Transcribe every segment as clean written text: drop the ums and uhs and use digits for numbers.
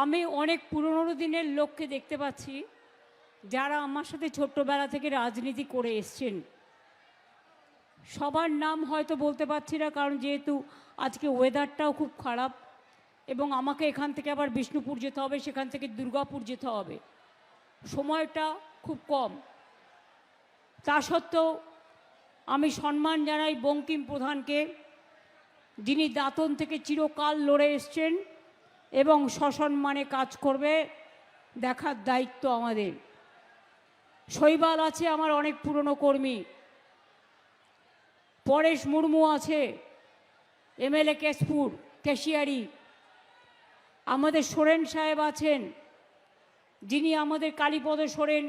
আমি অনেক পুরনো দিনের লোককে দেখতে পাচ্ছি যারা আমার সাথে ছোট্টবেলা থেকে রাজনীতি করে এসছেন। সবার নাম হয়তো বলতে পারছি না, কারণ যেহেতু আজকে ওয়েদারটাও খুব খারাপ এবং আমাকে এখান থেকে আবার বিষ্ণুপুর যেতে হবে, সেখান থেকে দুর্গাপুর যেতে হবে, সময়টা খুব কম। তা সত্ত্বেও আমি সম্মান জানাই বঙ্কিম প্রধানকে, যিনি দাঁতন থেকে চিরকাল লড়ে এসছেন এবং সসম্মানে কাজ করবে, দেখার দায়িত্ব আমাদের। শৈবাল আছে আমার অনেক পুরনো কর্মী, পরেশ মুর্মু আছে এমএলএ কেশপুর কেশিয়ারি, আমাদের সোরেন সাহেব আছেন, যিনি আমাদের কালীপদ সোরেন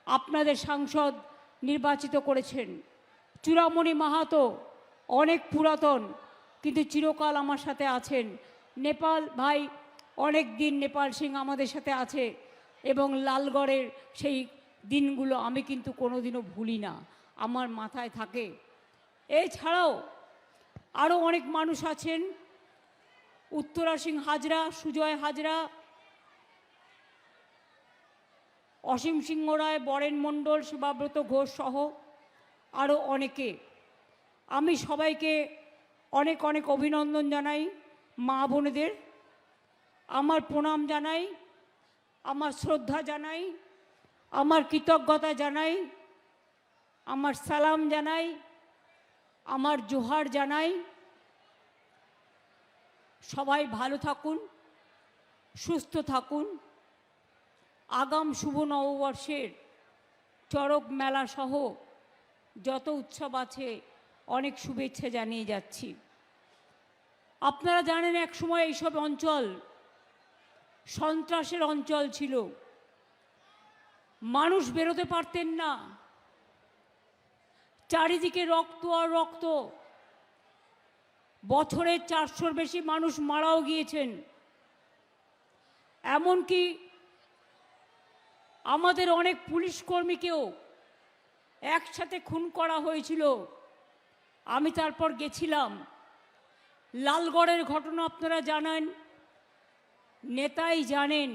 আপনাদের সাংসদ নির্বাচিত করেছেন। চূড়ামণি মাহাতো অনেক পুরাতন কিন্তু চিরকাল আমার সাথে আছেন। নেপাল ভাই অনেক দিন নেপাল সিং আমাদের সাথে আছে এবং লালগড়ের সেই দিনগুলো আমি কিন্তু কোনোদিনও ভুলি না, আমার মাথায় থাকে। এছাড়াও আরও অনেক মানুষ আছেন, উত্তরা সিং হাজরা, সুজয় হাজরা, অসীম সিংহ রায়, বরেন মণ্ডল, শুভাব্রত ঘোষ সহ আরও অনেকে। আমি সবাইকে অনেক অনেক অভিনন্দন জানাই, মা বোনেদের আমার প্রণাম জানাই, আমার শ্রদ্ধা জানাই, আমার কৃতজ্ঞতা জানাই, আমার সালাম জানাই, আমার জোহার জানাই। সবাই ভালো থাকুন, সুস্থ থাকুন। আগাম শুভ নববর্ষের চড়ক মেলা সহ যত উৎসব আছে অনেক শুভেচ্ছা জানিয়ে যাচ্ছি। আপনারা জানেন এক সময় এইসব অঞ্চল সন্ত্রাসের অঞ্চল ছিল, মানুষ বেরোতে পারতেন না, চারিদিকে রক্ত আর রক্ত। বছরে 400-র বেশি মানুষ মারাও গিয়েছেন। এমনকি আমাদের অনেক পুলিশ কর্মীকেও একসাথে খুন করা হয়েছিল। আমি তারপর গেছিলাম। লালগড়ের ঘটনা আপনারা জানেন, নেতাই জানেন।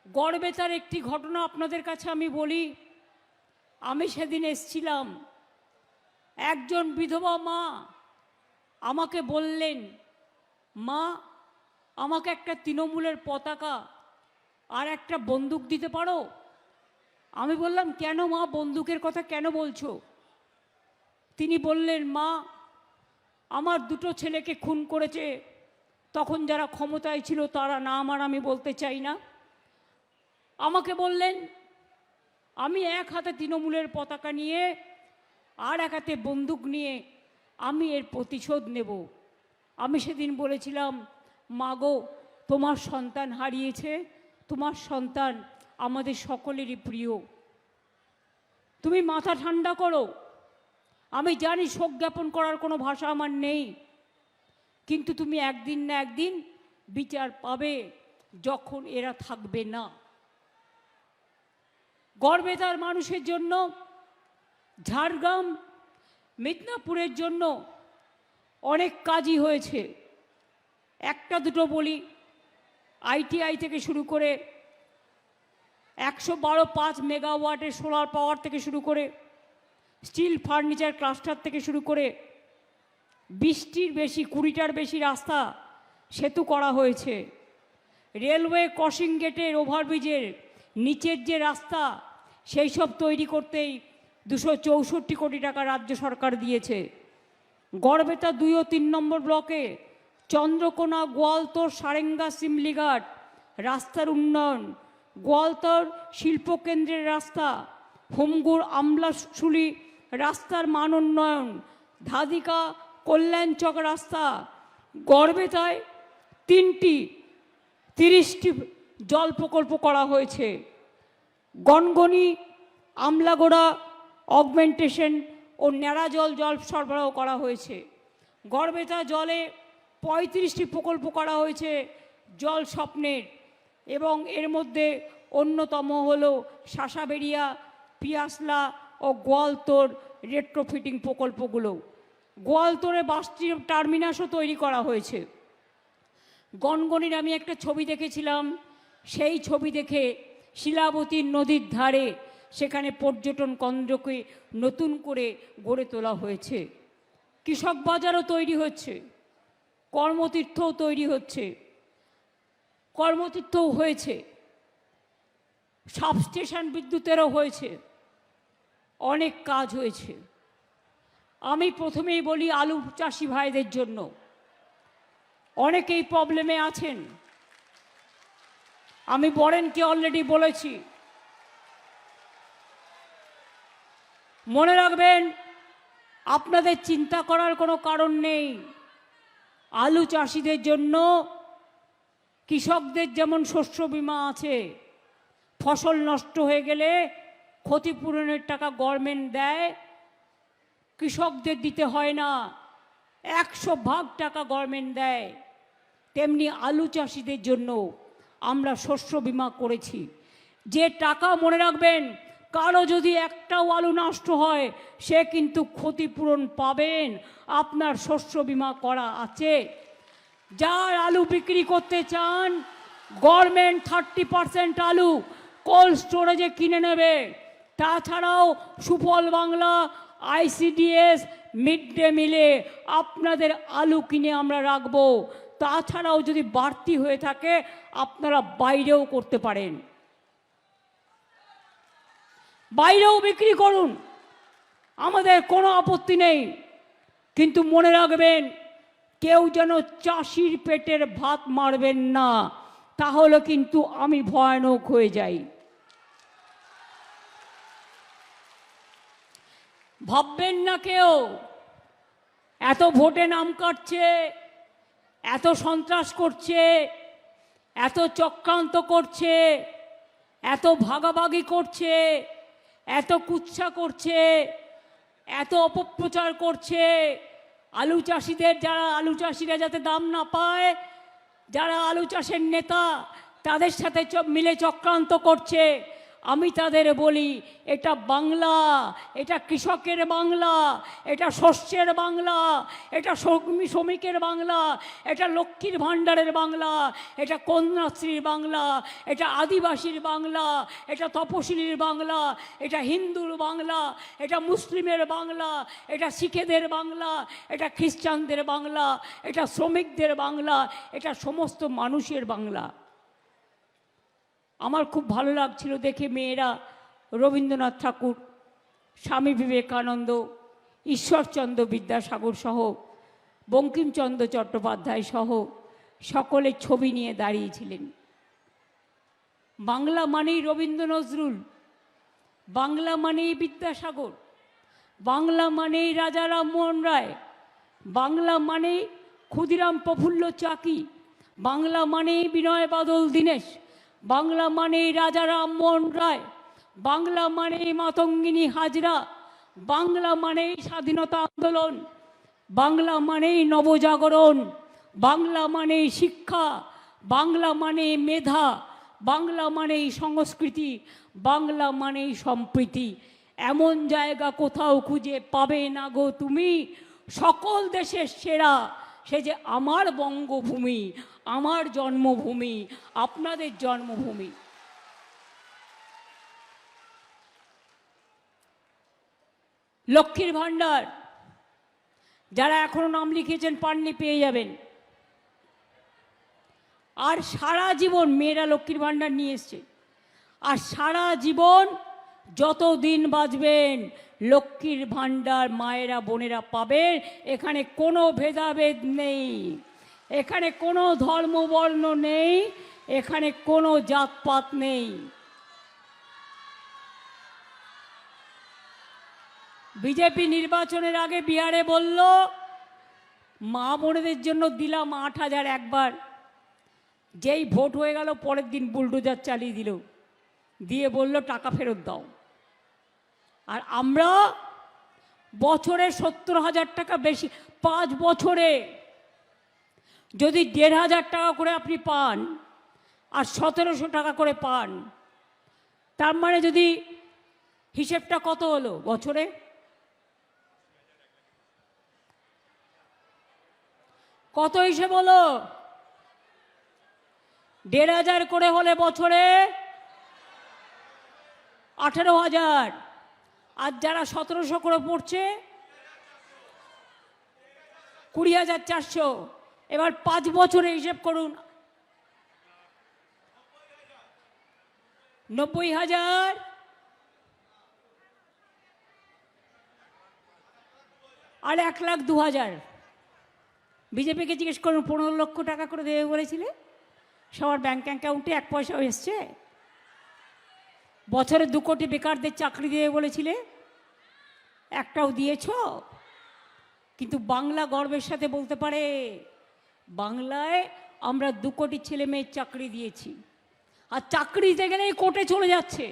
গড়বেতার একটি ঘটনা আপনাদের কাছে আমি বলি। আমি সেদিন এসছিলাম, একজন বিধবা মা আমাকে বললেন, মা আমাকে একটা তৃণমূলের পতাকা আর একটা বন্দুক দিতে পারো? আমি বললাম, কেন মা, বন্দুকের কথা কেন বলছো? তিনি বললেন, মা আমার দুটো ছেলেকে খুন করেছে, তখন যারা ক্ষমতায় ছিল তারা নাম আর আমি বলতে চাই না। আমাকে বললেন, আমি এক হাতে তৃণমূলের পতাকা নিয়ে আর এক হাতে বন্দুক নিয়ে আমি এর প্রতিশোধ নেব। আমি সেদিন বলেছিলাম, মা গো, তোমার সন্তান হারিয়েছে, তোমার সন্তান আমাদের সকলেরই প্রিয়, তুমি মাথা ঠান্ডা করো। আমি জানি শোক জ্ঞাপন করার কোনো ভাষা আমার নেই, কিন্তু তুমি একদিন না একদিন বিচার পাবে যখন এরা থাকবে না। গড়বেতার মানুষের জন্য, ঝাড়গ্রাম মিদনাপুরের জন্য অনেক কাজই হয়েছে। একটা দুটো বলি, আইটিআই থেকে শুরু করে 112.5 মেগাওয়াটের সোলার পাওয়ার থেকে শুরু করে স্টিল ফার্নিচার ক্লাস্টার থেকে শুরু করে 20টির বেশি, 20টার বেশি রাস্তা সেতু করা হয়েছে। রেলওয়ে ক্রসিং গেটের ওভারব্রিজের নিচের যে রাস্তা, সেই সব তৈরি করতেই 264 কোটি টাকা রাজ্য সরকার দিয়েছে। গড়বেতা 2 ও 3 নম্বর ব্লকে চন্দ্রকোনা, গোয়ালতোর, সারেঙ্গা, সিমলিঘাট রাস্তার উন্নয়ন, গোয়ালতোর শিল্পকেন্দ্রের রাস্তা, হোমগুড় আমলাশুলি রাস্তার মান উন্নয়ন, ধাদিকা কল্যাণচক রাস্তা। গড়বেতায় 3টি 30টি জল প্রকল্প করা হয়েছে। গনগনি, আমলাগোড়া অগমেন্টেশন ও ন্যাড়া জল সরবরাহ করা হয়েছে। গড়বেতা জলে 35টি প্রকল্প করা হয়েছে জল স্বপ্নের, এবং এর মধ্যে অন্যতম হল শাসাবেরিয়া, পিয়াসলা ও গোয়ালতোর রেট্রোফিটিং প্রকল্পগুলো। গোয়ালতোরে বাস টার্মিনাসও তৈরি করা হয়েছে। গনগনির আমি একটা ছবি দেখেছিলাম, সেই ছবি দেখে শিলাবতী নদীর ধারে সেখানে পর্যটন কেন্দ্রকে নতুন করে গড়ে তোলা হয়েছে। কৃষক বাজারও তৈরি হচ্ছে, কর্মতীর্থও তৈরি হচ্ছে, কর্মতীর্থও হয়েছে, সাবস্টেশন বিদ্যুতেরও হয়েছে, অনেক কাজ হয়েছে। আমি প্রথমেই বলি আলু চাষি ভাইদের জন্য, অনেকেই প্রবলেমে আছেন। আমি বরেনকে অলরেডি বলেছি, মনে রাখবেন আপনাদের চিন্তা করার কোনো কারণ নেই। আলু চাষিদের জন্য কৃষকদের যেমন শস্য বীমা আছে, ফসল নষ্ট হয়ে গেলে ক্ষতিপূরণের টাকা গভর্নমেন্ট দেয়, কৃষকদের দিতে হয় না, 100% টাকা গভর্নমেন্ট দেয়। তেমনি আলু চাষিদের জন্য আমরা শস্য বীমা করেছি। যে টাকা, মনে রাখবেন, কারো যদি একটাও আলু নষ্ট হয় সে কিন্তু ক্ষতিপূরণ পাবেন, আপনার শস্য বীমা করা আছে। যার আলু বিক্রি করতে চান, গভর্নমেন্ট 30% আলু কোল্ড স্টোরেজে কিনে নেবে। তাছাড়াও সুফল বাংলা, ICDS, মিড ডে মিলে আপনাদের আলু কিনে আমরা রাখবো। তাছাড়াও যদি বাড়তি হয়ে থাকে আপনারা বাইরেও করতে পারেন, বাইরেও বিক্রি করুন, আমাদের কোনো আপত্তি নেই। কিন্তু মনে রাখবেন, কেউ যেন চাষির পেটের ভাত মারবেন না, তাহলে কিন্তু আমি ভয়ানক হয়ে যাই। ভাববেন না কেউ এত ভোটে নাম কাটছে, এত সন্ত্রাস করছে, এত চক্রান্ত করছে, এত ভাগাভাগি করছে, এত কুৎসা করছে, এত অপপ্রচার করছে, আলু চাষিদের, যারা আলু চাষিরা যাতে দাম না পায়, যারা আলু চাষের নেতা তাদের সাথে মিলে চক্রান্ত করছে। আমি তাদের বলি, এটা বাংলা, এটা কৃষকের বাংলা, এটা শস্যের বাংলা, এটা শ্রমিকের বাংলা, এটা লক্ষ্মীর ভাণ্ডারের বাংলা, এটা কন্যাশ্রীর বাংলা, এটা আদিবাসীর বাংলা, এটা তপশিলীর বাংলা, এটা হিন্দুর বাংলা, এটা মুসলিমের বাংলা, এটা শিখেদের বাংলা, এটা খ্রিস্টানদের বাংলা, এটা শ্রমিকদের বাংলা, এটা সমস্ত মানুষের বাংলা। আমার খুব ভালো লাগছিল দেখে, মেয়েরা রবীন্দ্রনাথ ঠাকুর, স্বামী বিবেকানন্দ, ঈশ্বরচন্দ্র বিদ্যাসাগর সহ বঙ্কিমচন্দ্র চট্টোপাধ্যায় সহ সকলের ছবি নিয়ে দাঁড়িয়েছিলেন। বাংলা মানেই রবীন্দ্র নজরুল, বাংলা মানেই বিদ্যাসাগর, বাংলা মানেই রাজা রামমোহন রায়, বাংলা মানেই ক্ষুদিরাম প্রফুল্ল চাকি, বাংলা মানেই বিনয় বাদল দীনেশ, বাংলা মানেই রাজা রামমোহন রায়, বাংলা মানেই মাতঙ্গিনী হাজরা, বাংলা মানেই স্বাধীনতা আন্দোলন, বাংলা মানেই নবজাগরণ, বাংলা মানেই শিক্ষা, বাংলা মানেই মেধা, বাংলা মানেই সংস্কৃতি, বাংলা মানেই সম্প্রীতি। এমন জায়গা কোথাও খুঁজে পাবে না গো তুমি, সকল দেশের সেরা সে যে আমার বঙ্গভূমি, আমার জন্মভূমি, আপনাদের জন্মভূমি। লক্ষ্মীর ভাণ্ডার যারা এখনো নাম লিখেছেন পাননি, পেয়ে যাবেন। আর সারা জীবন মেয়েরা লক্ষ্মীর ভাণ্ডার নিয়ে এসছে, আর সারা জীবন যতদিন বাঁচবেন লক্ষ্মীর ভাণ্ডার মায়েরা বোনেরা পাবেন। এখানে কোনো ভেদাভেদ নেই, এখানে কোনো ধর্মবর্ণ নেই, এখানে কোনো জাতপাত নেই। বিজেপি নির্বাচনের আগে বিহারে বলল মা বোনেদের জন্য দিলাম 8,000 একবার, যেই ভোট হয়ে গেল পরের দিন বুলডোজার চালিয়ে দিল, দিয়ে বলল টাকা ফেরত দাও। আর আমরা বছরে 70,000 টাকা বেশি, 5 বছরে যদি 1,500 টাকা করে আপনি পান আর 1700 টাকা করে পান, তার মানে যদি হিসেবটা কত হলো বছরে? কত হিসেব হলো? 1,500 করে হলে বছরে 18,000। আর যারা 1700 করে পড়ছে 20,400। এবার 5 বছরে হিসেব করুন, 90,000 আর 1,02,000। বিজেপিকে জিজ্ঞেস করুন 15 লক্ষ টাকা করে দেবে বলেছিলে, সবার ব্যাংক অ্যাকাউন্টে 1 পয়সাও এসছে? বছরে 2 কোটি বেকারদের চাকরি দেবে বলেছিলে, একটাও দিয়েছ? কিন্তু বাংলা গর্বের সাথে বলতে পারে বাংলায় আমরা 2 কোটি ছেলে মেয়ের চাকরি দিয়েছি। আর চাকরি দিতে গেলেই কোর্টে চলে যাচ্ছে,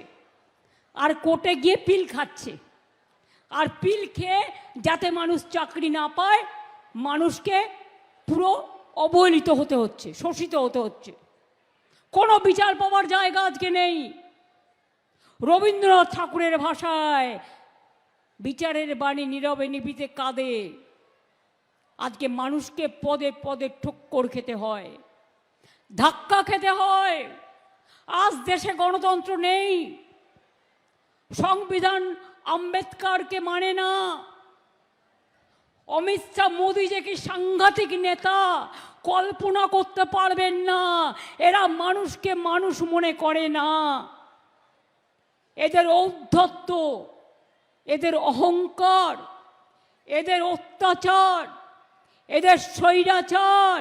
আর কোর্টে গিয়ে পিল খাচ্ছে। আর পিল খেয়ে যাতে মানুষ চাকরি না পায়, মানুষকে পুরো অবহেলিত হতে হচ্ছে, শোষিত হতে হচ্ছে। কোনো বিচার পাওয়ার জায়গা আজকে নেই। রবীন্দ্রনাথ ঠাকুরের ভাষায় বিচারের বাণী নীরবে নিবিতে কাঁদে। আজকে মানুষকে পদে পদে ঠক্কর খেতে হয়, ধাক্কা খেতে হয়। আজ দেশে গণতন্ত্র নেই। সংবিধান আম্বেদকরকে মানে না। অমিত শাহ, মোদী যে কি সাংঘাতিক নেতা কল্পনা করতে পারবেন না। এরা মানুষকে মানুষ মনে করে না। এদের ঔদ্ধত্য, এদের অহংকার, এদের অত্যাচার, এদের স্বৈরাচার,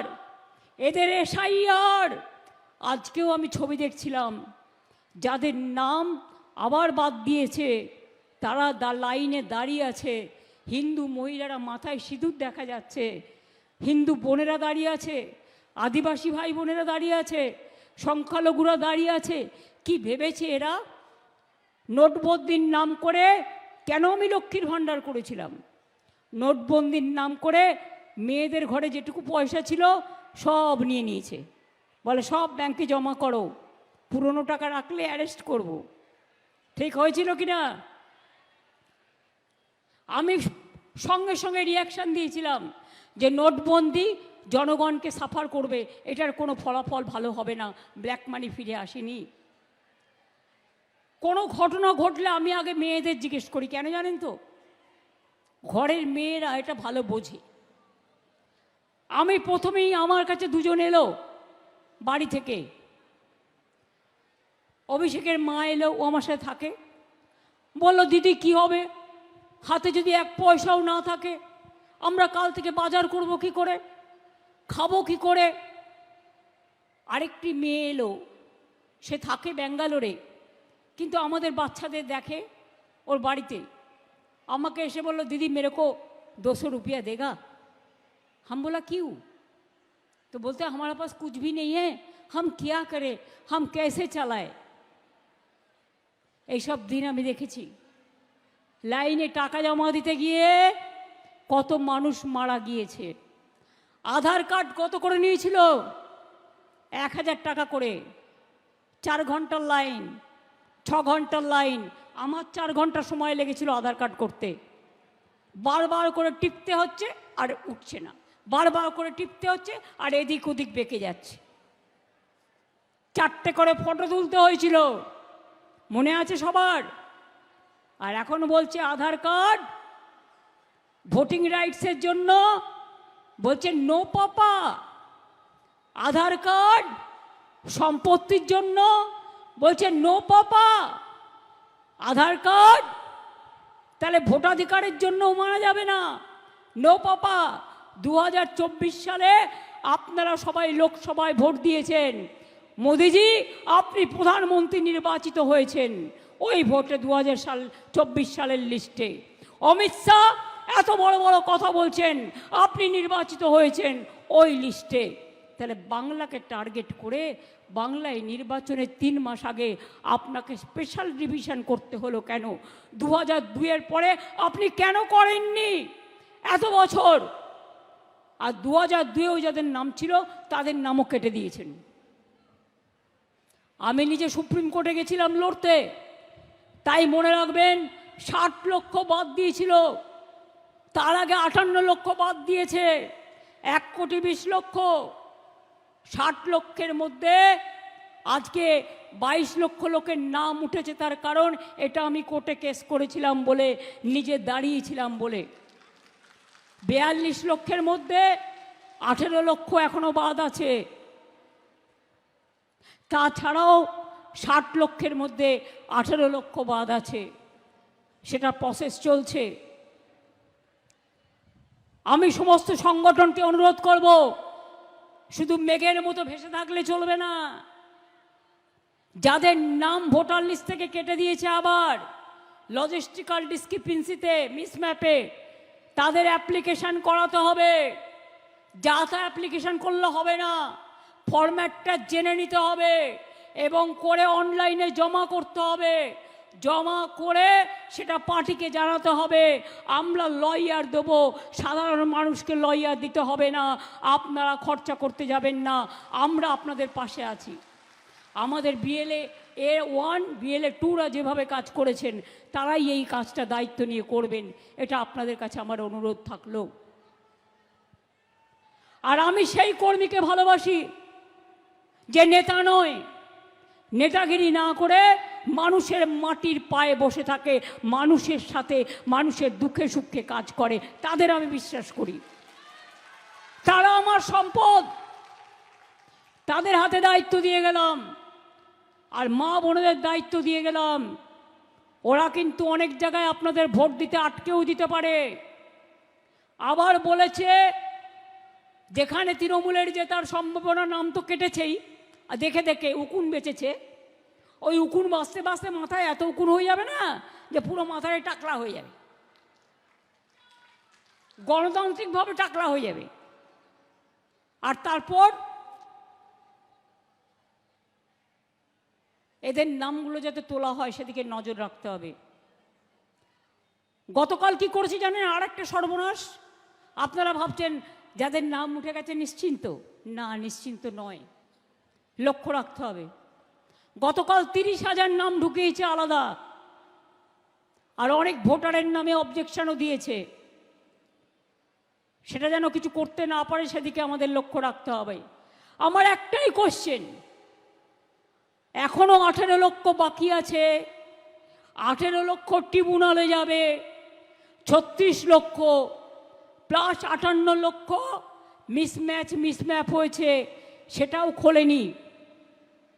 এদের এসআইআর। আজকেও আমি ছবি দেখছিলাম, যাদের নাম আবার বাদ দিয়েছে তারা লাইনে দাঁড়িয়ে আছে। হিন্দু মহিলারা মাথায় সিঁদুর দেখা যাচ্ছে, হিন্দু বোনেরা দাঁড়িয়ে আছে, আদিবাসী ভাই বোনেরা দাঁড়িয়ে আছে, সংখ্যালঘুরা দাঁড়িয়ে আছে। কি ভেবেছে এরা? নোটবন্দির নাম করে, কেন আমি লক্ষ্মীর ভাণ্ডার করেছিলাম, নোটবন্দির নাম করে মেয়েদের ঘরে যেটুকু পয়সা ছিল সব নিয়ে নিয়েছে। বলে সব ব্যাংকে জমা করো, পুরনো টাকা রাখলে অ্যারেস্ট করব। ঠিক হয়েছিল কি না? আমি সঙ্গে সঙ্গে রিয়াকশান দিয়েছিলাম যে নোটবন্দি জনগণকে সাফার করবে, এটার কোনো ফলাফল ভালো হবে না, ব্ল্যাক মানি ফিরে আসেনি। কোনো ঘটনা ঘটলে আমি আগে মেয়েদের জিজ্ঞেস করি, কেন জানেন তো? ঘরের মেয়েরা এটা ভালো বোঝে। আমি প্রথমেই, আমার কাছে 2 জন এলো বাড়ি থেকে। অভিষেকের মা এলো, ও আমার সাথে থাকে। বলল, দিদি কি হবে, হাতে যদি 1 পয়সাও না থাকে, আমরা কাল থেকে বাজার করব কি করে, খাবো কি করে? আরেকটি মেয়ে এলো, সে থাকে ব্যাঙ্গালোরে, কিন্তু আমাদের বাচ্চাদের দেখে ওর বাড়িতে। আমাকে এসে বলল, दीदी मेरे को 200 रुपया देगा? हम बोला क्यों? तो बोलते हमारे पास कुछ भी नहीं है, हम क्या करें, हम कैसे चलाए। এইসব দিন আমি দেখেছি। লাইনে টাকা জমা দিতে গিয়ে কত মানুষ মারা গিয়েছে। আধার কার্ড কত করে নিয়েছিল? 1,000 টাকা করে। 4 ঘন্টার লাইন, 6 ঘন্টার লাইন। আমার 4 ঘন্টা সময় লেগেছিল আধার কার্ড করতে। বারবার করে টিপতে হচ্ছে আর উঠছে না, বারবার করে টিপতে হচ্ছে আর এদিক ওদিক বেঁকে যাচ্ছে। 4টে করে ফটো তুলতে হয়েছিল, মনে আছে সবার? আর এখন বলছে আধার কার্ড ভোটিং রাইটসের জন্য, বলছে নো পাপা। আধার কার্ড সম্পত্তির জন্য, বলছে নো পাপা। আধার কার্ড তাহলে ভোটাধিকারের জন্যও মানা যাবে না, নো পাপা। 2024 সালে আপনারা সবাই লোকসভায় ভোট দিয়েছেন। মোদিজি, আপনি প্রধানমন্ত্রী নির্বাচিত হয়েছেন ওই ভোটে 2024 সালের লিস্টে। অমিত শাহ এত বড় বড় কথা বলছেন, আপনি নির্বাচিত হয়েছেন ওই লিস্টে। তাহলে বাংলাকে টার্গেট করে বাংলায় নির্বাচনের 3 মাস আগে আপনাকে স্পেশাল ডিভিশন করতে হলো কেন? 2002-এর পরে আপনি কেন করেননি এত বছর? আর 2002-এও যাদের নাম ছিল তাদের নামও কেটে দিয়েছেন। আমি নিজে সুপ্রিম কোর্টে গেছিলাম লড়তে, তাই মনে রাখবেন 60 লক্ষ বাদ দিয়েছিল, তার আগে 58 লক্ষ বাদ দিয়েছে, 1,20,00,000। 60 লক্ষের মধ্যে আজকে 22 লক্ষ লোকের নাম উঠেছে, তার কারণ এটা আমি কোর্টে কেস করেছিলাম বলে, নিজে দাঁড়িয়েছিলাম বলে। 42 লক্ষের মধ্যে 18 লক্ষ এখনো বাদ আছে। তাছাড়াও 60 লক্ষের মধ্যে 18 লক্ষ বাদ আছে, সেটা প্রসেস চলছে। আমি সমস্ত সংগঠনকে অনুরোধ করব, শুধু মেঘের মতো ভেসে থাকলে চলবে না। যাদের নাম ভোটার লিস্ট থেকে কেটে দিয়েছে আবার লজিস্টিক্যাল ডিসক্রিপেন্সিতে, মিসম্যাপে, তাদের অ্যাপ্লিকেশন করাতে হবে। যা তা অ্যাপ্লিকেশন করলে হবে না, ফরম্যাটটা জেনে নিতে হবে এবং করে অনলাইনে জমা করতে হবে। জমা করে সেটা পার্টিকে জানাতে হবে। আমরা লয়ার দেবো, সাধারণ মানুষকে লয়ার দিতে হবে না, আপনারা খরচা করতে যাবেন না, আমরা আপনাদের পাশে আছি। আমাদের বিএলএ 1, বিএলএ 2রা যেভাবে কাজ করেছেন, তারাই এই কাজটা দায়িত্ব নিয়ে করবেন, এটা আপনাদের কাছে আমার অনুরোধ থাকলো। আর আমি সেই কর্মীকে ভালোবাসি যে নেতা নয়, নেতাগিরি না করে মানুষের মাটির পায়ে বসে থাকে, মানুষের সাথে মানুষের দুঃখে সুখে কাজ করে, তাদের আমি বিশ্বাস করি। তারা আমার সম্পদ, তাদের হাতে দায়িত্ব দিয়ে গেলাম। আর মা বোনদের দায়িত্ব দিয়ে গেলাম। ওরা কিন্তু অনেক জায়গায় আপনাদের ভোট দিতে আটকেও দিতে পারে। আবার বলেছে যেখানে তৃণমূলের জেতার সম্ভাবনা, নাম তো কেটেছেই, আর দেখে দেখে উকুন বেঁচেছে। ওই উকুন বাঁচতে বাঁচতে মাথায় এত উকুন হয়ে যাবে না যে পুরো মাথায় টাকলা হয়ে যাবে, গণতান্ত্রিকভাবে টাকলা হয়ে যাবে। আর তারপর এদের নামগুলো যাতে তোলা হয় সেদিকে নজর রাখতে হবে। গতকাল কি করেছি জানেন? আর একটা সর্বনাশ। আপনারা ভাবছেন যাদের নাম উঠে গেছে নিশ্চিন্ত, না, নিশ্চিন্ত নয়, লক্ষ্য রাখতে হবে। গতকাল 30,000 নাম ঢুকিয়েছে আলাদা, আর অনেক ভোটারের নামে অবজেকশনও দিয়েছে। সেটা যেন কিছু করতে না পারে সেদিকে আমাদের লক্ষ্য রাখতে হবে। আমার একটাই কোশ্চেন, এখনো 18 লক্ষ বাকি আছে। 18 লক্ষ ট্রিব্যুনালে যাবে, 36 লক্ষ প্লাস 58 লক্ষ মিসম্যাপ হয়েছে, সেটাও খোলেনি।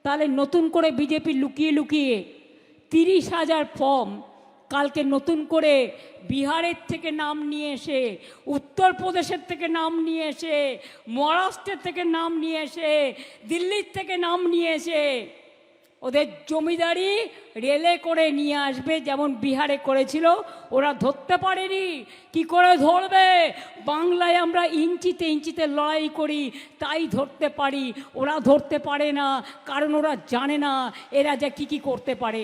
তাহলে নতুন করে বিজেপি লুকিয়ে লুকিয়ে 30,000 ফর্ম কালকে নতুন করে বিহারের থেকে নাম নিয়ে এসে, উত্তরপ্রদেশের থেকে নাম নিয়ে এসে, মহারাষ্ট্রের থেকে নাম নিয়ে এসে, দিল্লির থেকে নাম নিয়ে এসে ওদের জমিদারি রেলে করে নিয়ে আসবে, যেমন বিহারে করেছিল। ওরা ধরতে পারেনি, কি করে ধরবে? বাংলায় আমরা ইঞ্চিতে ইঞ্চিতে লড়াই করি, তাই ধরতে পারি। ওরা ধরতে পারে না, কারণ ওরা জানে না এরা যে কি কি করতে পারে।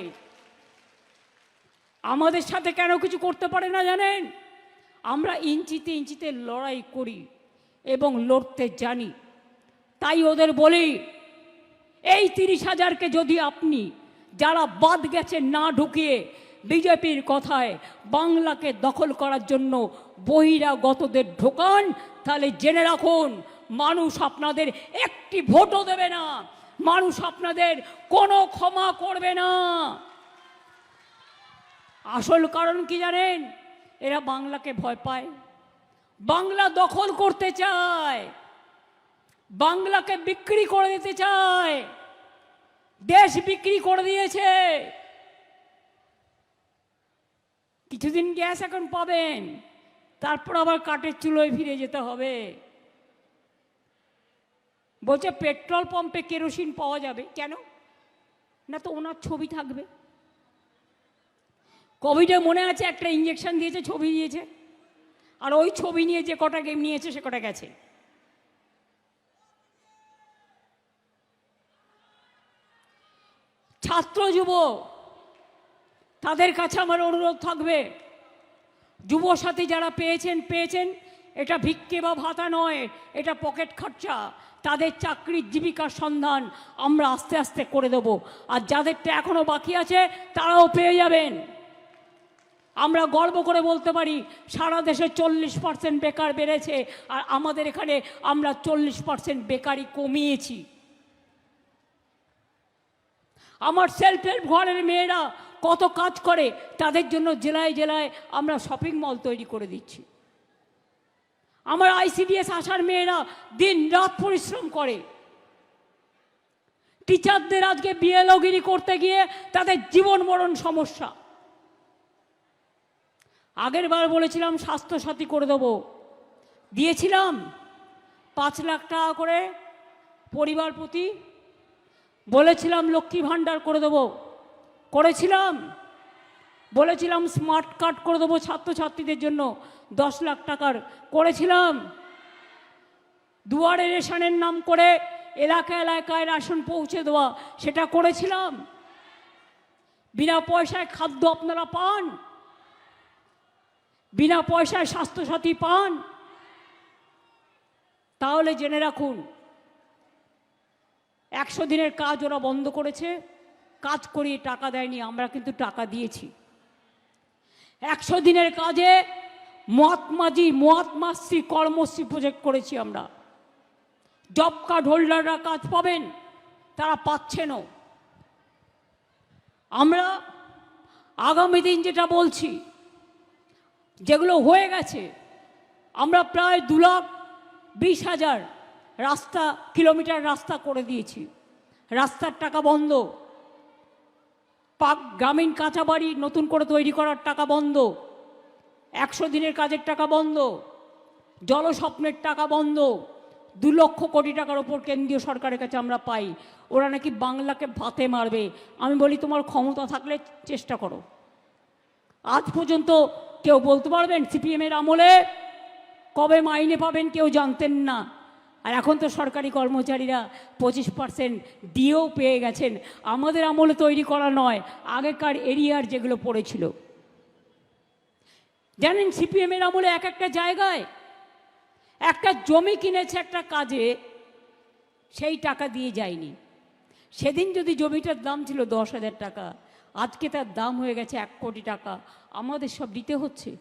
আমাদের সাথে কেন কিছু করতে পারে না জানেন? আমরা ইঞ্চিতে ইঞ্চিতে লড়াই করি এবং লড়তে জানি। তাই ওদের বলি, এই 30,000কে যদি আপনি, যারা বাদ গেছে না ঢুকিয়ে বিজেপির কথায় বাংলাকে দখল করার জন্য বহিরাগতদের ঢোকান, তাহলে জেনে রাখুন মানুষ আপনাদের একটি ভোটও দেবে না, মানুষ আপনাদের কোনো ক্ষমা করবে না। আসল কারণ কি জানেন? এরা বাংলাকে ভয় পায়, বাংলা দখল করতে চায়, বাংলাকে বিক্রি করে দিতে চায়। দেশ বিক্রি করে দিয়েছে। কিছুদিন গ্যাস এখন পাবেন, তারপর আবার কাঠের চুলোয় ফিরে যেতে হবে। বলছে পেট্রোল পাম্পে কেরোসিন পাওয়া যাবে, কেন না? তো ওনার ছবি থাকবে। কোভিডে মনে আছে একটা ইঞ্জেকশন দিয়েছে, ছবি দিয়েছে, আর ওই ছবি নিয়ে যে কটা গেম নিয়েছে সে কটা গেছে। ছাত্র যুব তাদের কাছে আমার অনুরোধ থাকবে, যুবসাথী যারা পেয়েছেন, এটা ভিক্ষে বা ভাতা নয়, এটা পকেট খরচা। তাদের চাকরির জীবিকার সন্ধান আমরা আস্তে আস্তে করে দেব। আর যাদেরটা এখনো বাকি আছে তারাও পেয়ে যাবেন। আমরা গর্ব করে বলতে পারি সারা দেশে 40% বেকার বেড়েছে, আর আমাদের এখানে আমরা 40% বেকারি কমিয়েছি। আমার সেলফ হেল্প ঘরের মেয়েরা কত কাজ করে, তাদের জন্য জেলায় জেলায় আমরা শপিং মল তৈরি করে দিচ্ছি। আমার আইসিডিএস আশার মেয়েরা দিন রাত পরিশ্রম করে। টিচারদের আজকে বিএলওগিরি করতে গিয়ে তাদের জীবন মরণ সমস্যা। আগের বার বলেছিলাম স্বাস্থ্যসাথী করে দেবো, দিয়েছিলাম 5 লাখ টাকা করে পরিবার প্রতি। বলেছিলাম লক্ষ্মী ভাণ্ডার করে দেবো, করেছিলাম। বলেছিলাম স্মার্ট কার্ড করে দেবো ছাত্রছাত্রীদের জন্য 10 লাখ টাকার, করেছিলাম। দুয়ারে রেশনের নাম করে এলাকা এলাকায় রেশন পৌঁছে দেওয়া, সেটা করেছিলাম। বিনা পয়সায় খাদ্য আপনারা পান, বিনা পয়সায় স্বাস্থ্যসাথী পান। তাহলে জেনে রাখুন, 100 দিনের কাজ ওরা বন্ধ করেছে, কাজ করিয়ে টাকা দেয়নি, আমরা কিন্তু টাকা দিয়েছি। 100 দিনের কাজে মহাত্মাশ্রী কর্মশ্রী প্রজেক্ট করেছি আমরা। জব কার্ড হোল্ডাররা কাজ পাবেন, তারা পাচ্ছেনও। আমরা আগামী দিন যেটা বলছি, যেগুলো হয়ে গেছে, আমরা প্রায় 2,20,000 কিলোমিটার রাস্তা করে দিয়েছি। রাস্তার টাকা বন্ধ, গ্রামীণ কাঁচা বাড়ি নতুন করে তৈরি করার টাকা বন্ধ, 100 দিনের কাজের টাকা বন্ধ, জলস্বপ্নের টাকা বন্ধ। 2 লক্ষ কোটি টাকার ওপর কেন্দ্রীয় সরকারের কাছে আমরা পাই। ওরা নাকি বাংলাকে ভাতে মারবে। আমি বলি, তোমার ক্ষমতা থাকলে চেষ্টা করো। আজ পর্যন্ত কেউ বলতে পারবেন সিপিএমের আমলে কবে মাইনে পাবেন কেউ জানতেন না, আর এখন তো সরকারি কর্মচারীরা 25% দিয়েও পেয়ে গেছেন। আমাদের আমলে তৈরি করা নয়, আগেকার এরিয়ার যেগুলো পড়েছিল। জানেন, সিপিএমের আমলে এক একটা জায়গায় একটা জমি কিনেছে একটা কাজে, সেই টাকা দিয়ে যায়নি। সেদিন যদি জমিটার দাম ছিল 10,000 টাকা, আজকে তার দাম হয়ে গেছে 1 কোটি টাকা। আমাদের সব দিতে হচ্ছে।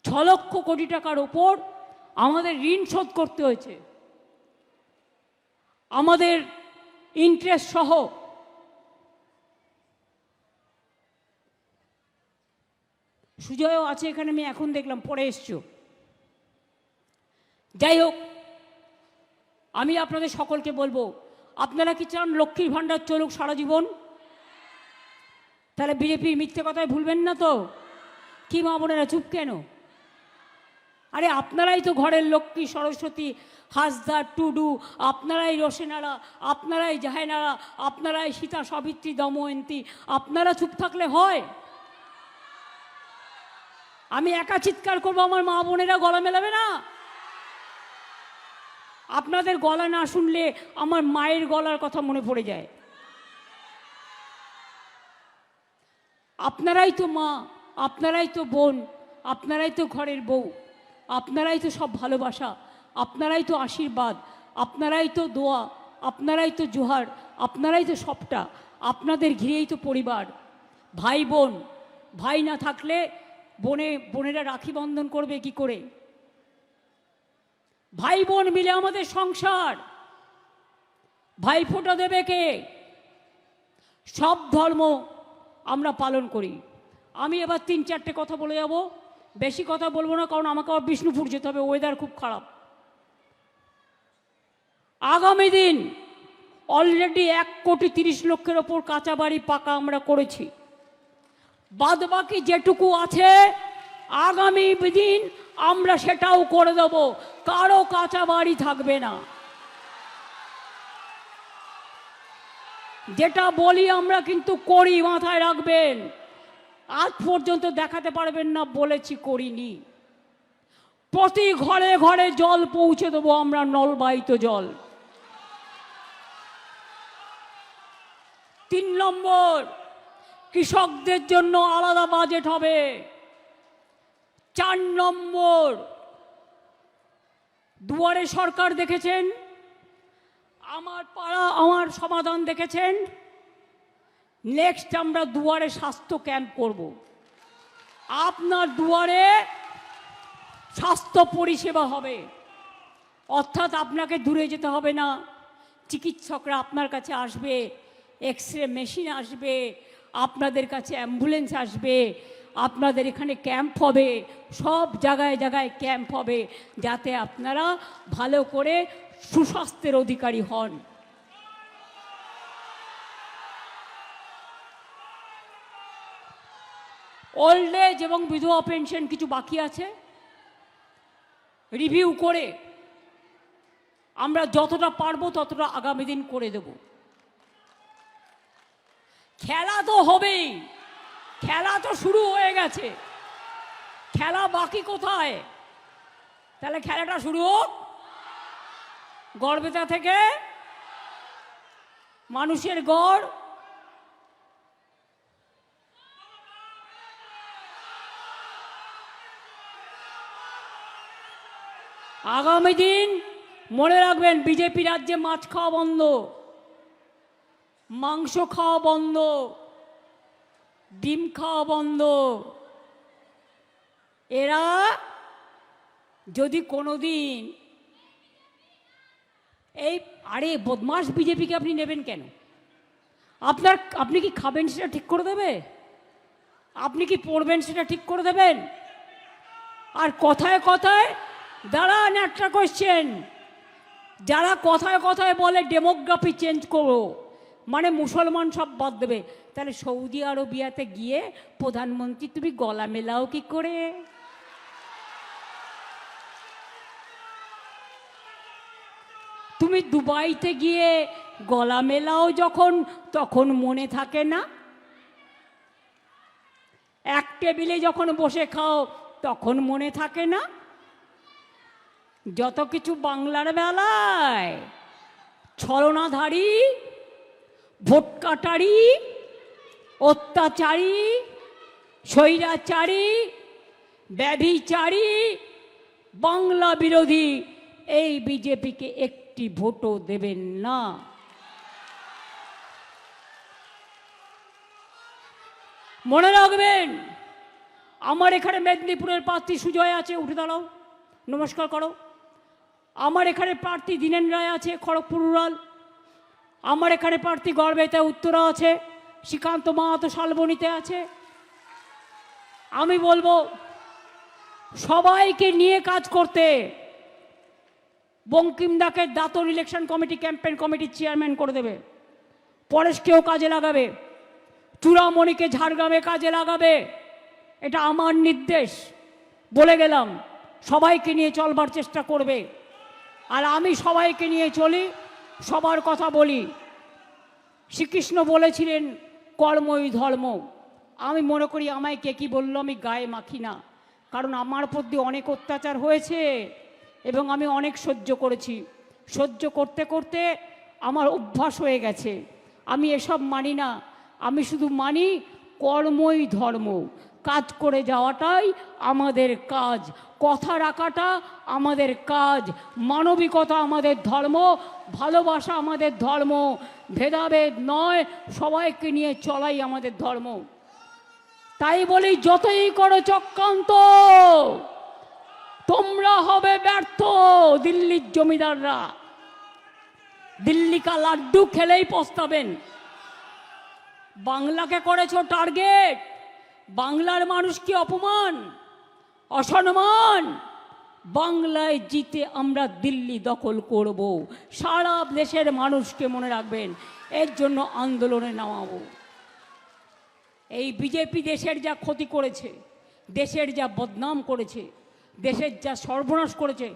6 লক্ষ কোটি টাকার ওপর আমাদের ঋণ শোধ করতে হয়েছে, আমাদের ইন্টারেস্ট সহ। সুজয়ও আছে এখানে, আমি এখন দেখলাম, পরে এসছো। যাই হোক, আমি আপনাদের সকলকে বলবো, আপনারা কি চান লক্ষ্মীর ভাণ্ডার চলুক সারা জীবন? তাহলে বিজেপির মিথ্যে কথায় ভুলবেন না তো। কি মা বোনেরা চুপ কেন? আরে আপনারাই তো ঘরের লক্ষ্মী, সরস্বতী, হাসদা, টুডু, আপনারাই রোশেনারা, আপনারাই জাহেনারা, আপনারাই সীতা, সাবিত্রী, দময়ন্তী। আপনারা চুপ থাকলে হয়? আমি একা চিৎকার করবো, আমার মা বোনেরা গলা মেলাবে না? আপনাদের গলা না শুনলে আমার মায়ের গলার কথা মনে পড়ে যায়। আপনারাই তো মা, আপনারাই তো বোন, আপনারাই তো ঘরের বউ, আপনারাই তো সব ভালোবাসা, আপনারাই তো আশীর্বাদ, আপনারাই তো দোয়া, আপনারাই তো জোহার, আপনারাই তো সবটা। আপনাদের ঘিরেই তো পরিবার। ভাই বোন, ভাই না থাকলে বোনেরা রাখি বন্ধন করবে কি করে? ভাই বোন মিলে আমাদের সংসার। ভাইফোঁটা দেবে কে? সব ধর্ম আমরা পালন করি। আমি এবার 3-4টে কথা বলে যাব, বেশি কথা বলবো না, কারণ আমাকে আবার বিষ্ণুপুর যেতে হবে, ওয়েদার খুব খারাপ। আগামী দিন অলরেডি 1,30,00,000-এর ওপর কাঁচা বাড়ি পাকা আমরা করেছি। বাদ বাকি যেটুকু আছে আগামী দিন আমরা সেটাও করে দেব। কারো কাঁচা বাড়ি থাকবে না। যেটা বলি আমরা কিন্তু করি, মাথায় রাখবেন। আজ পর্যন্ত দেখাতে পারবেন না বলেছি করিনি। প্রতি ঘরে ঘরে জল পৌঁছে দেবো আমরা, নলবাহিত জল। 3 নম্বর, কৃষকদের জন্য আলাদা বাজেট হবে। 4 নম্বর, দুয়ারে সরকার দেখেছেন, আমার পাড়া আমার সমাধান দেখেছেন। নেক্সট আমরা দুয়ারে স্বাস্থ্য ক্যাম্প করব। আপনার দুয়ারে স্বাস্থ্য পরিষেবা হবে, অর্থাৎ আপনাকে দূরে যেতে হবে না। চিকিৎসকরা আপনার কাছে আসবে, এক্স-রে মেশিন আসবে, আপনাদের কাছে অ্যাম্বুলেন্স আসবে, আপনাদের এখানে ক্যাম্প হবে, সব জায়গায় জায়গায় ক্যাম্প হবে, যাতে আপনারা ভালো করে সুস্বাস্থ্যের অধিকারী হন। ওল্ড এজ এবং বিধবা পেনশন কিছু বাকি আছে, রিভিউ করে আমরা যতটা পারবো ততটা আগামী দিন করে দেব। খেলা তো হবেই, খেলা তো শুরু হয়ে গেছে, খেলা বাকি কোথায়? তাহলে খেলাটা শুরু হোক। গড়বেতা থেকে মানুষের গড় আগামী দিন মনে রাখবেন, বিজেপি রাজ্যে মাছ খাওয়া বন্ধ, মাংস খাওয়া বন্ধ, ডিম খাওয়া বন্ধ। এরা যদি কোনোদিন এই আরে বদমাস বিজেপিকে আপনি নেবেন কেন? আপনি কি খাবেন সেটা ঠিক করে দেবে? আপনি কি পড়বেন সেটা ঠিক করে দেবেন? আর কথায় কথায় দাঁড়ান, একটা কোয়েশ্চেন, যারা কথায় কথায় বলে ডেমোগ্রাফি চেঞ্জ করো, মানে মুসলমান সব বাদ দেবে, তাহলে সৌদি আরবিয়াতে গিয়ে প্রধানমন্ত্রী তুমি গলা মেলাও কি করে? তুমি দুবাইতে গিয়ে গলা মেলাও যখন, তখন মনে থাকে না? এক টেবিলে যখন বসে খাও তখন মনে থাকে না? যত কিছু বাংলার বেলায় ছলনাধারী, ভোটকাটারি, অত্যাচারী, স্বৈরাচারী, ব্যভিচারী, বাংলা বিরোধী এই বিজেপিকে একটি ভোটও দেবেন না। মনে রাখবেন, আমার এখানে মেদিনীপুরের প্রার্থী সুজয় আছে, উঠে দাঁড়াও, নমস্কার করো। আমার এখানে প্রার্থী দীনেন রায় আছে, খড়গপুর রুরাল। আমার এখানে প্রার্থী গড়বেতা উত্তরা আছে, শ্রীকান্ত মাহাতো শালবনীতে আছে। আমি বলবো সবাইকে নিয়ে কাজ করতে। বঙ্কিমদাকে দাতর ইলেকশন কমিটি, ক্যাম্পেইন কমিটির চেয়ারম্যান করে দেবে, পরেশকেও কাজে লাগাবে, চূড়ামণিকে ঝাড়গ্রামে কাজে লাগাবে। এটা আমার নির্দেশ, বলে গেলাম। সবাইকে নিয়ে চলবার চেষ্টা করবে, আর আমি সবাইকে নিয়ে চলি, সবার কথা বলি। শ্রীকৃষ্ণ বলেছিলেন কর্মই ধর্ম। আমি মনে করি আমায় কে কি বললো আমি গায়ে মাখি না, কারণ আমার প্রতি অনেক অত্যাচার হয়েছে এবং আমি অনেক সহ্য করেছি। সহ্য করতে করতে আমার অভ্যাস হয়ে গেছে। আমি এসব মানি না, আমি শুধু মানি কর্মই ধর্ম। কাজ করে যাওয়াটাই আমাদের কাজ, কথা রাখাটা আমাদের কাজ, মানবিকতা আমাদের ধর্ম, ভালোবাসা আমাদের ধর্ম, ভেদাভেদ নয়, সবাইকে নিয়ে চলাই আমাদের ধর্ম। তাই বলি, যতই করো চক্রান্ত তোমরা হবে ব্যর্থ। দিল্লির জমিদাররা দিল্লি কা লাড্ডু খেলেই পস্তাবেন। বাংলাকে করেছো টার্গেট, বাংলার মানুষকে অপমান, অসম্মান। বাংলায় জিতে আমরা দিল্লি দখল করব। সারা দেশের মানুষকে মনে রাখবেন, এর জন্য আন্দোলনে নামাবো। এই বিজেপি দেশের যা ক্ষতি করেছে, দেশের যা বদনাম করেছে, দেশের যা সর্বনাশ করেছে,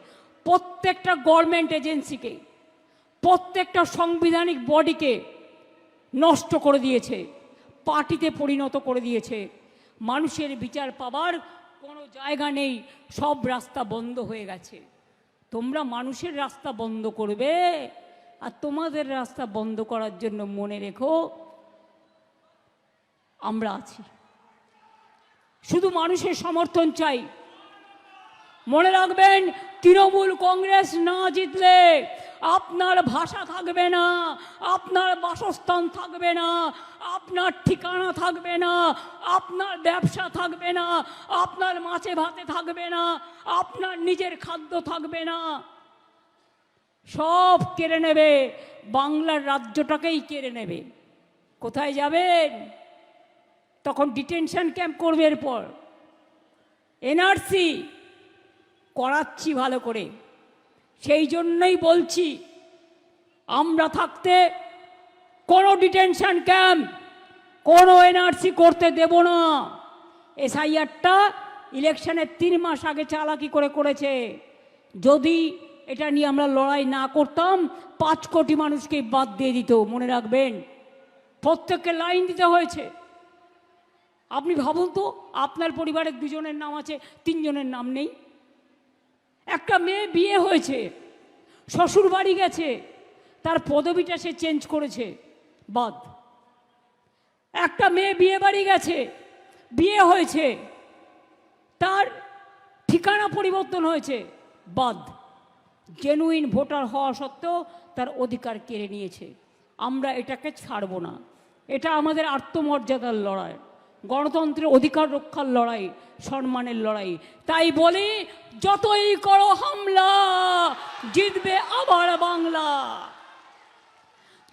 প্রত্যেকটা গভর্নমেন্ট এজেন্সিকে, প্রত্যেকটা সাংবিধানিক বডিকে নষ্ট করে দিয়েছে, পার্টিতে পরিণত করে দিয়েছে। মানুষের বিচার পাবার কোনো জায়গা নেই, সব রাস্তা বন্ধ হয়ে গেছে। তোমরা মানুষের রাস্তা বন্ধ করবে, আর তোমাদের রাস্তা বন্ধ করার জন্য মনে রেখো আমরা আছি। শুধু মানুষের সমর্থন চাই। মনে রাখবেন, তৃণমূল কংগ্রেস না জিতলে আপনার ভাষা থাকবে না, আপনার বাসস্থান থাকবে না, আপনার ঠিকানা থাকবে না, আপনার ব্যবসা থাকবে না, আপনার মাছে ভাতে থাকবে না, আপনার নিজের খাদ্য থাকবে না, সব কেড়ে নেবে, বাংলার রাজ্যটাকেই কেড়ে নেবে। কোথায় যাবেন? তখন ডিটেনশন ক্যাম্প করবে। এরপর এনআরসি করাচ্ছি ভালো করে। সেই জন্যই বলছি, আমরা থাকতে কোনো ডিটেনশন ক্যাম্প, কোনো এনআরসি করতে দেব না। এসআইআরটা ইলেকশনের 3 মাস আগে চালাকি করেছে। যদি এটা নিয়ে আমরা লড়াই না করতাম, 5 কোটি মানুষকে বাদ দিয়ে দিত। মনে রাখবেন, প্রত্যেককে লাইন দিতে হয়েছে। আপনি ভাবুন তো, আপনার পরিবারের 2 জনের নাম আছে, 3 জনের নাম নেই। একটা মেয়ে বিয়ে হয়েছে, শ্বশুর বাড়ি গেছে, তার পদবিটা সে চেঞ্জ করেছে, বাদ। একটা মেয়ে বিয়ে বাড়ি গেছে, বিয়ে হয়েছে, তার ঠিকানা পরিবর্তন হয়েছে, বাদ। জেনুইন ভোটার হওয়া সত্ত্বেও তার অধিকার কেড়ে নিয়েছে। আমরা এটাকে ছাড়ব না। এটা আমাদের আত্মমর্যাদার লড়াই, গণতন্ত্রের অধিকার রক্ষার লড়াই, সম্মানের লড়াই। তাই বলি, যতই করো হামলা, জিতবে আবার বাংলা।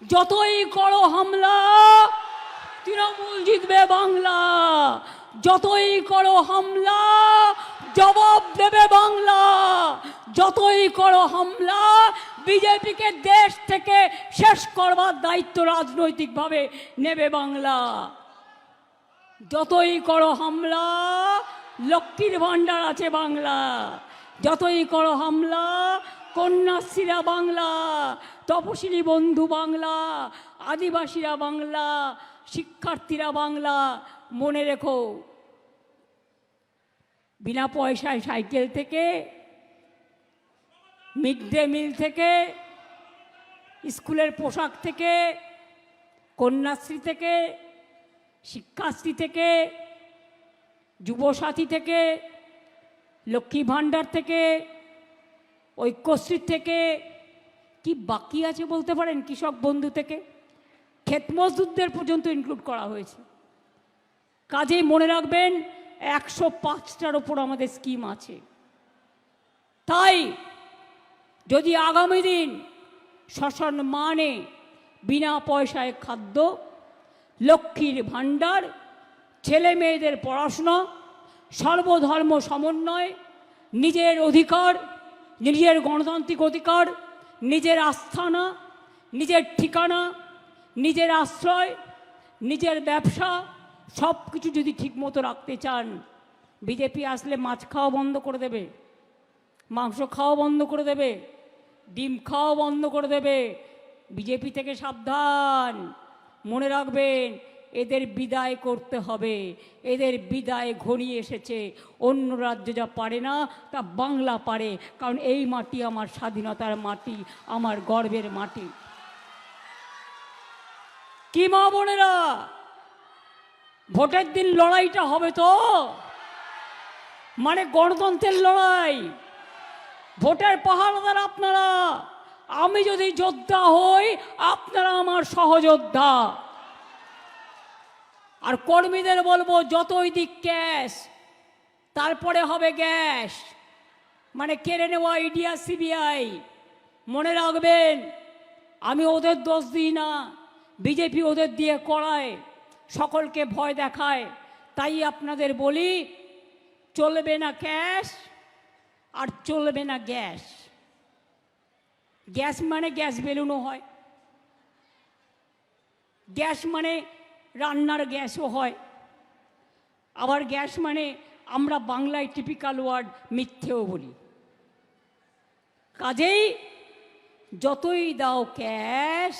যতই করো হামলা, তৃণমূল জিতবে বাংলা। যতই করো হামলা, জবাব দেবে বাংলা। যতই করো হামলা, বিজেপিকে দেশ থেকে শেষ করবার দায়িত্ব রাজনৈতিকভাবে নেবে বাংলা। যতই করো হামলা, লক্ষ্মীর ভাণ্ডার আছে বাংলা। যতই করো হামলা, কন্যাশ্রীরা বাংলা, তপশিলি বন্ধু বাংলা, আদিবাসীরা বাংলা, শিক্ষার্থীরা বাংলা। মনে রেখো, বিনা পয়সায় সাইকেল থেকে, মিড ডে মিল থেকে, স্কুলের পোশাক থেকে, কন্যাশ্রী থেকে, শিক্ষাশ্রী থেকে, যুবসাথী থেকে, লক্ষ্মী ভাণ্ডার থেকে, ঐক্যশ্রী থেকে, কি বাকি আছে বলতে পারেন, কৃষক বন্ধু থেকে, ক্ষেত মজদুরদের পর্যন্ত ইনক্লুড করা হয়েছে। কাজেই মনে রাখবেন, 105টার ওপর আমাদের স্কিম আছে। তাই যদি আগামী দিন সসম্মানে বিনা পয়সায় খাদ্য, লক্ষ্মীর ভাণ্ডার, ছেলে মেয়েদের পড়াশোনা, সর্বধর্ম সমন্বয়, নিজের অধিকার, নিজের গণতান্ত্রিক অধিকার, নিজের আস্থানা, নিজের ঠিকানা, নিজের আশ্রয়, নিজের ব্যবসা, সব কিছু যদি ঠিকমতো রাখতে চান, বিজেপি আসলে মাছ খাওয়া বন্ধ করে দেবে, মাংস খাওয়া বন্ধ করে দেবে, ডিম খাওয়া বন্ধ করে দেবে। বিজেপি থেকে সাবধান। মনে রাখবেন, এদের বিদায় করতে হবে। এদের বিদায় ঘনিয়ে এসেছে। অন্য রাজ্য যা পারে না, তা বাংলা পারে। কারণ এই মাটি আমার স্বাধীনতার মাটি, আমার গর্বের মাটি। কি মা বোনেরা, ভোটের দিন লড়াইটা হবে তো, মানে গণতন্ত্রের লড়াই। ভোটের পাহারাদার আপনারা। আমি যদি যোদ্ধা হই, আপনারা আমার সহযোদ্ধা। আর কর্মীদের বলবো, যতই দিক ক্যাশ, তারপরে হবে গ্যাস, মানে কেড়ে নেওয়া ইডি আর সিবিআই। মনে রাখবেন, আমি ওদের দোষ দিই না, বিজেপি ওদের দিয়ে করায়, সকলকে ভয় দেখায়। তাই আপনাদের বলি, চলবে না ক্যাশ আর চলবে না গ্যাস। গ্যাস মানে গ্যাস বেলুনও হয়, গ্যাস মানে রান্নার গ্যাসও হয়, আবার গ্যাস মানে আমরা বাংলায় টিপিক্যাল ওয়ার্ড মিথ্যেও বলি। কাজেই যতই দাও ক্যাশ,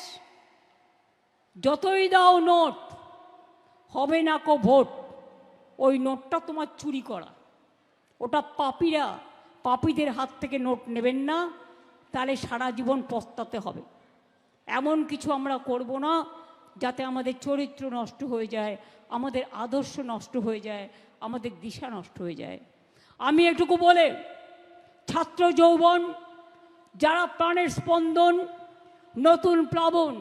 যতই দাও নোট, হবে না কো ভোট। ওই নোটটা তোমার চুরি করা, ওটা পাপীরা, পাপীদের হাত থেকে নোট নেবেন না, তাহলে সারা জীবন পস্তাতে হবে। এমন কিছু আমরা করব না যাতে আমাদের চরিত্র নষ্ট হয়ে যায়, আমাদের আদর্শ নষ্ট হয়ে যায়, আমাদের দিশা নষ্ট হয়ে যায়। আমি এটুকু বলে, ছাত্র যৌবন, যারা প্রাণের স্পন্দন, নতুন প্লাবন,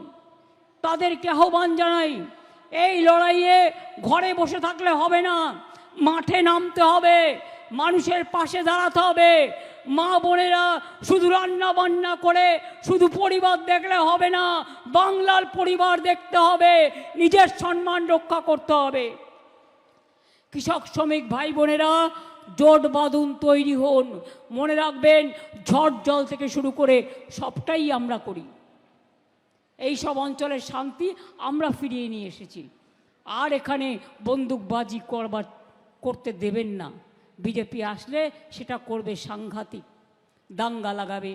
তাদেরকে আহ্বান জানাই, এই লড়াইয়ে ঘরে বসে থাকলে হবে না, মাঠে নামতে হবে, মানুষের পাশে দাঁড়াতে হবে, মা বোনেরা শুধু রান্না বান্না করে শুধু পরিবার দেখলে হবে না, বাংলার পরিবার দেখতে হবে, নিজের সম্মান রক্ষা করতে হবে। কৃষক শ্রমিক ভাই বোনেরা জোট বাঁধুন, তৈরি হন। মনে রাখবেন, ঝড় জল থেকে শুরু করে সবটাই আমরা করি। এই সব অঞ্চলের শান্তি আমরা ফিরিয়ে নিয়ে এসেছি। আর এখানে বন্দুকবাজি করতে দেবেন না। বিজেপি আসলে সেটা করবে সাংঘাতিক, দাঙ্গা লাগাবে,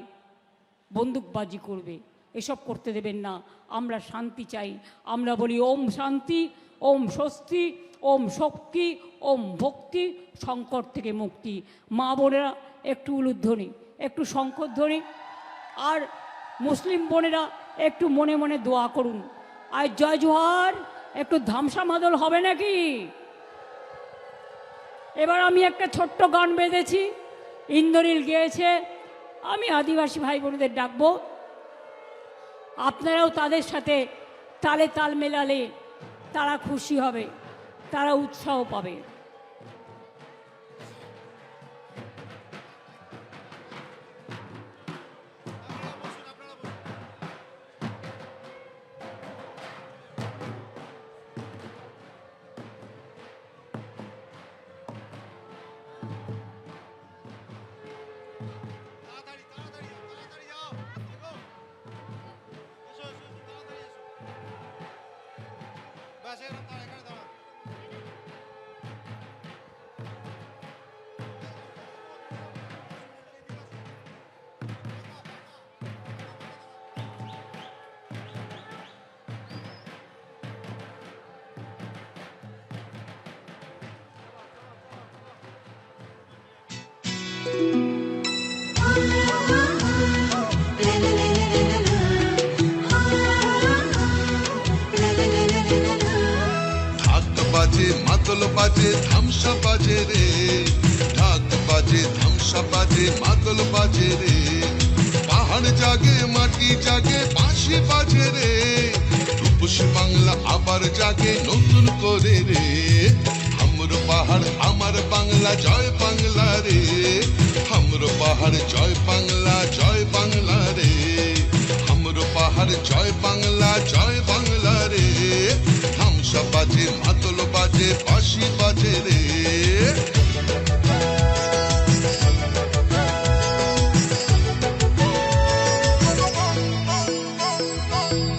বন্দুকবাজি করবে, এসব করতে দেবেন না। আমরা শান্তি চাই। আমরা বলি ওম শান্তি, ওম স্বস্তি, ওম শক্তি, ওম ভক্তি, সংকট থেকে মুক্তি। মা বোনেরা একটু উলুধ্বনি, একটু শঙ্খধ্বনি, আর মুসলিম বোনেরা একটু মনে মনে দোয়া করুন। আর জয় জোহার, একটু ধামসা মাদল হবে নাকি? এবার আমি একটা ছোট্ট গান বেঁধেছি, ইন্দ্রনীল গেয়েছে, আমি আদিবাসী ভাই বোনেদের ডাকবো, আপনারাও তাদের সাথে তালে তাল মেলালে তারা খুশি হবে, তারা উৎসাহ পাবে। মাদল বাজে, ধামসা বাজে রে, ঢাক বাজে, ধামসা বাজে, মাদল বাজে রে। পাহাড় জাগে, মাটি জাগে, বাঁশি বাজে রে। রূপসী বাংলা আবার জাগে নতুন করে রে। হামরো পাহাড় আমার বাংলা, জয় বাংলা রে। হামরো পাহাড় জয় বাংলা, জয় বাংলা রে। হামরো পাহাড় জয় বাংলা, জয় বাংলা রে। ধামসা বাজে, মাদল বাজে, বাঁশি বাজে রে।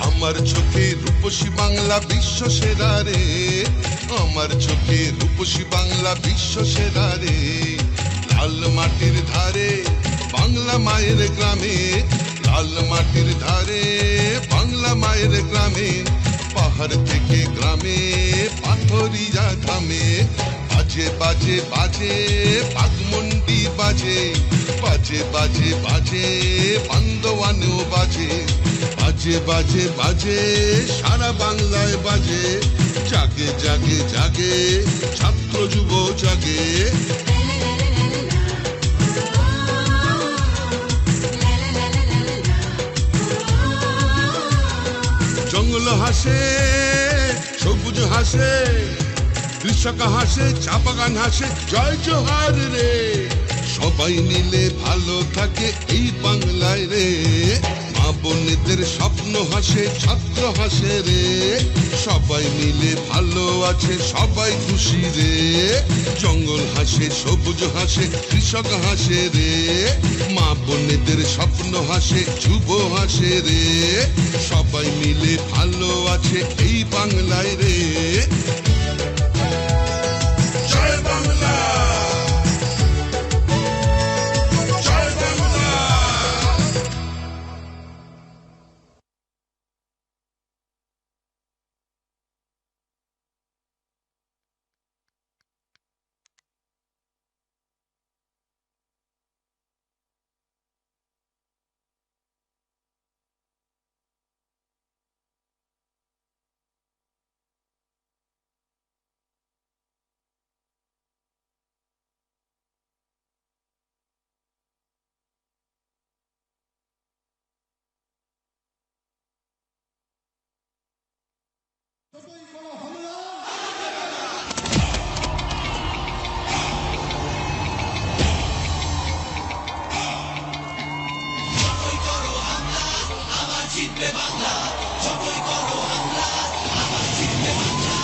আমার চোখে রূপসী বাংলা বিশ্ব সেরা রে। আমার চোখে রূপসী বাংলা বিশ্ব সেরা রে। লাল মাটির ধারে বাংলা মায়ের গ্রামে, লাল মাটির ধারে বাংলা মায়ের গ্রামে। পাহাড় থেকে গ্রামে পাথরিয়া থামে। বাজে বাজে বাজে বাগমন্ডি বাজে, বাজে বাজে বাজে বান্দোয়ানেও বাজে। বাজে বাজে বাজে সারা বাংলায় বাজে। জাগে জাগে জাগে ছাত্র যুব জাগে। জঙ্গল হাসে, সবুজ হাসে, কৃষক হাসে, চা বাগান হাসে, জয় জোহার রে। সবাই মিলে ভালো থাকে এই বাংলায় রে। মা বোনেদের স্বপ্ন হাসে, ছাত্র হাসে রে। সবাই মিলে ভালো আছে, সবাই খুশি রে। জঙ্গল হাসে, সবুজ হাসে, কৃষক হাসে রে। মা বোনেদের স্বপ্ন হাসে, যুব হাসে রে। সবাই মিলে ভালো আছে এই বাংলায় রে। জিতবে বাংলা, যতই করো হামলা, আবার জিতবে বাংলা।